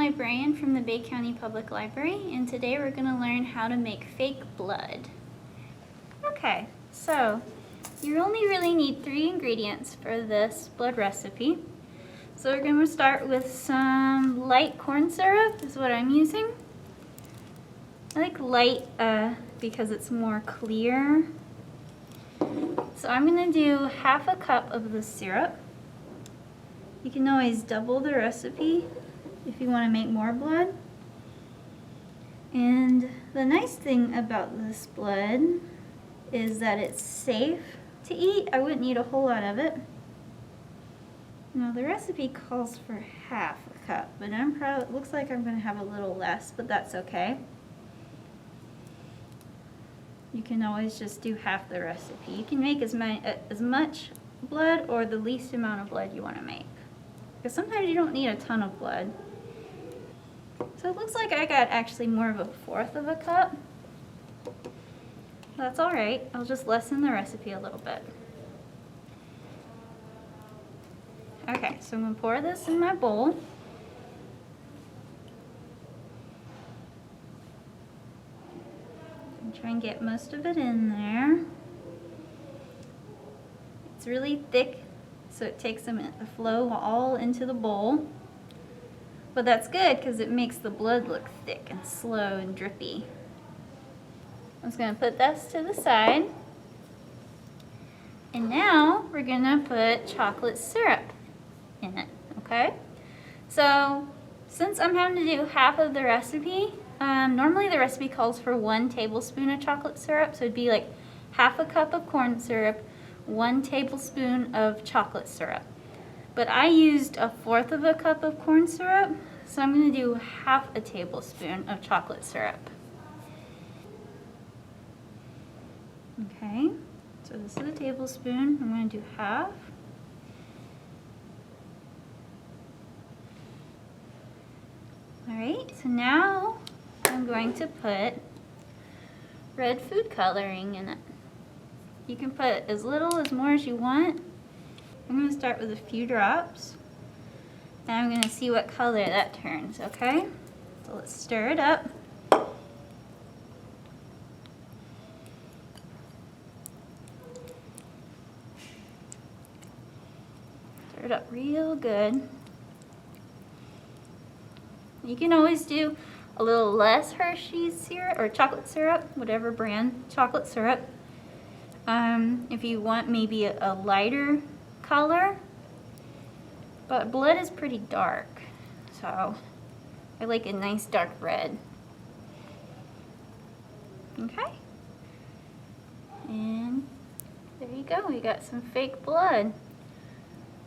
Librarian from the Bay County Public Library, and today we're going to learn how to make fake blood. Okay, so you only really need 3 ingredients for this blood recipe. So we're going to start with some light corn syrup is what I'm using. I like light because it's more clear. So I'm going to do half a cup of the syrup. You can always double the recipe if you want to make more blood. And the nice thing about this blood is that it's safe to eat. I wouldn't eat a whole lot of it. Now the recipe calls for half a cup, but it looks like I'm going to have a little less, but that's okay. You can always just do half the recipe. You can make as much blood or the least amount of blood you want to make. Because sometimes you don't need a ton of blood. So it looks like I got actually more of a 1/4 of a cup. That's alright, I'll just lessen the recipe a little bit. Okay, so I'm going to pour this in my bowl. And try and get most of it in there. It's really thick, so it takes the flow all into the bowl. But that's good because it makes the blood look thick and slow and drippy. I'm just going to put this to the side. And now we're going to put chocolate syrup in it, okay? So since I'm having to do half of the recipe, normally the recipe calls for 1 tablespoon of chocolate syrup. So it'd be like half a cup of corn syrup, 1 tablespoon of chocolate syrup. But I used a 1/4 of a cup of corn syrup, so I'm going to do half a tablespoon of chocolate syrup. Okay, so this is a tablespoon. I'm going to do half. Alright, so now I'm going to put red food coloring in it. You can put as little as more as you want. I'm going to start with a few drops, and I'm going to see what color that turns, okay? So let's stir it up. Stir it up real good. You can always do a little less Hershey's syrup or chocolate syrup, whatever brand chocolate syrup. If you want maybe a lighter color, but blood is pretty dark, so I like a nice dark red. Okay, and there you go, we got some fake blood.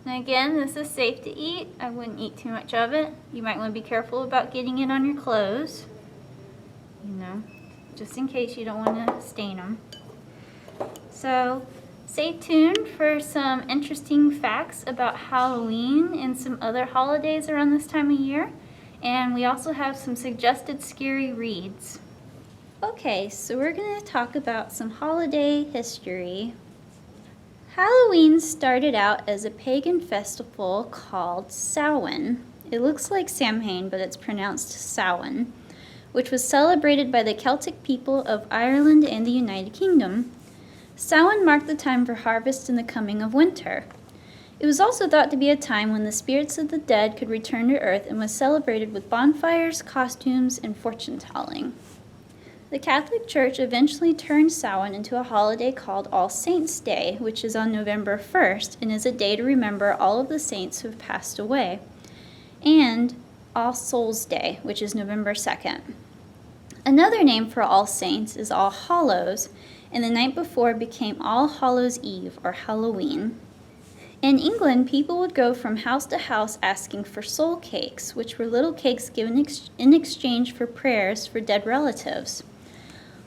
And again, this is safe to eat. I wouldn't eat too much of it. You might want to be careful about getting it on your clothes, you know, just in case you don't want to stain them. So stay tuned for some interesting facts about Halloween and some other holidays around this time of year. And we also have some suggested scary reads. Okay, so we're going to talk about some holiday history. Halloween started out as a pagan festival called Samhain. It looks like Samhain, but it's pronounced Samhain, which was celebrated by the Celtic people of Ireland and the United Kingdom. Samhain marked the time for harvest and the coming of winter. It was also thought to be a time when the spirits of the dead could return to earth and was celebrated with bonfires, costumes, and fortune-telling. The Catholic Church eventually turned Samhain into a holiday called All Saints' Day, which is on November 1st and is a day to remember all of the saints who have passed away, and All Souls' Day, which is November 2nd. Another name for All Saints is All Hallows, and the night before became All Hallows' Eve, or Halloween. In England, people would go from house to house asking for soul cakes, which were little cakes given in exchange for prayers for dead relatives.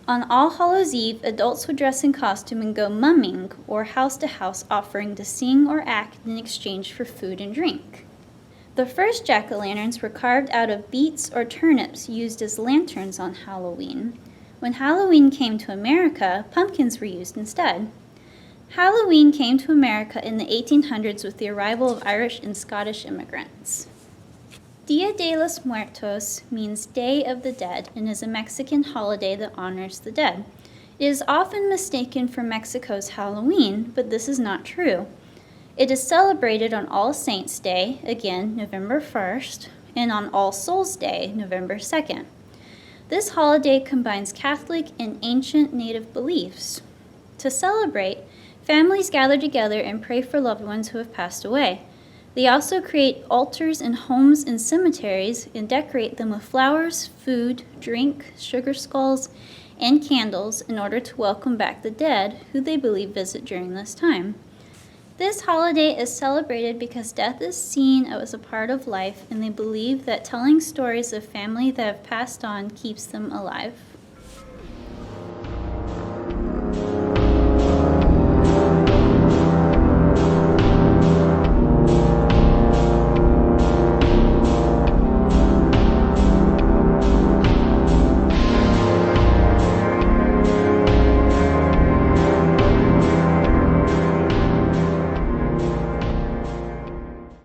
On All Hallows' Eve, adults would dress in costume and go mumming, or house to house offering to sing or act in exchange for food and drink. The first jack-o'-lanterns were carved out of beets or turnips used as lanterns on Halloween. When Halloween came to America, pumpkins were used instead. Halloween came to America in the 1800s with the arrival of Irish and Scottish immigrants. Dia de los Muertos means Day of the Dead and is a Mexican holiday that honors the dead. It is often mistaken for Mexico's Halloween, but this is not true. It is celebrated on All Saints' Day, again November 1st, and on All Souls' Day, November 2nd. This holiday combines Catholic and ancient Native beliefs. To celebrate, families gather together and pray for loved ones who have passed away. They also create altars in homes and cemeteries and decorate them with flowers, food, drink, sugar skulls, and candles in order to welcome back the dead who they believe visit during this time. This holiday is celebrated because death is seen as a part of life, and they believe that telling stories of family that have passed on keeps them alive.